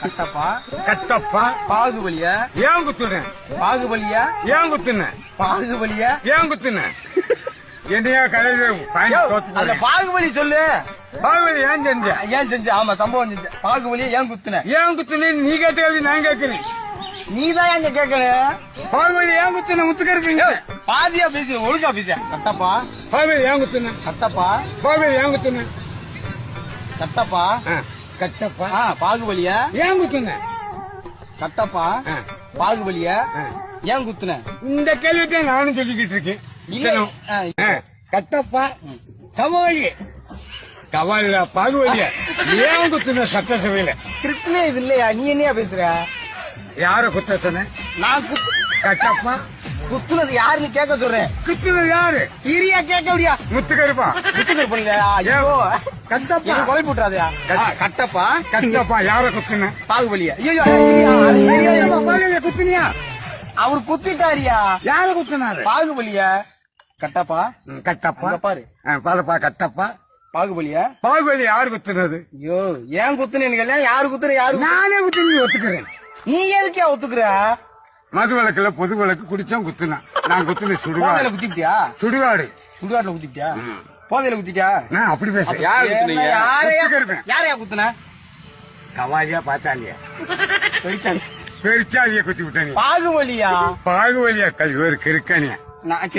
கட்டப்பா கட்டப்பா பாகுபலியா ஏன் குத்துனேன் பாகுபலியா ஏன் குத்துனேன் பாகுபலியா ஏன் குத்துனேன் என்னையா கடையில அந்த பாகுபலி சொல்லு. பாகுபலி ஏன் செஞ்ச ஏன் செஞ்ச? ஆமா சம்பவம் செஞ்ச. பாகுபலியா ஏன் குத்துன? ஏன் குத்துனேன் நீ கேட்ட நான் கேட்கிறேன். நீதான் எங்க கேட்கணும். பாகுபலி ஏன் குத்துன முத்துக்கருப்பீங்க பாதியா பேசு ஒழுங்கா பேச. கட்டப்பா பாகுபலி ஏன் குத்துன கட்டப்பா பாகுபலி ஏன் குத்துன கட்டப்பா கட்டப்பா பாகுபலியா ஏன் குத்துன கட்டப்பா பாகுபலியா ஏன் குத்துன? இந்த கேள்வியை நானும் சொல்லிக்கிட்டு இருக்கேன். கட்டப்பா கவாலி கவால பாகுபலியா ஏன் குத்துன சட்டசபையில? கிரிப்ட்லே இது இல்லையா? நீ என்னையா பேசுற? யார குத்த சொன்ன? நான் கட்டப்பா குத்துனது யாருன்னு கேட்க சொல்றேன். குத்துனது யாரு? இரியா கேட்க முடியா? முத்துக்கருப்பா முத்துக்கருப்பு இல்லையா? ஐயோ கட்டப்பா கொலை போட்டுறாதயா? கட்டப்பா கட்டப்பா யார குத்துன? பாகுபலியா? பாகுபலியா குத்துனியா? அவர் குத்திட்டாரியா? யார குத்துனாரு? பாகுபலியா? கட்டப்பா கட்டப்பா பாரு பாருப்பா கட்டப்பா பாகுபலியா? பாகுபலி யாரு குத்துனது? ஐயோ ஏன் குத்துனீங்க? யாரு குத்துற? யாரு? நானே குத்துனது ஒத்துக்கிறேன். நீ எதுக்கே ஒத்துக்குற? மது விளக்குல பொது விளக்கு குடிச்சோம் குத்துனான். நான் குத்துன சுடுகாடு. குத்திட்டியா? சுடுகாடு சுடுகாட்டுல குத்திட்டியா? போதையில குத்திட்டியா? நான் அப்படி பேசுறேன். யாரையா குத்துன? கவாலியா பாச்சாலியா பெரிச்சாலி பெரிச்சாலிய குத்தி விட்டேன். பாகுபலியா? பாகுபலியா கல்வி ஒரு கிருக்கணியா? நான்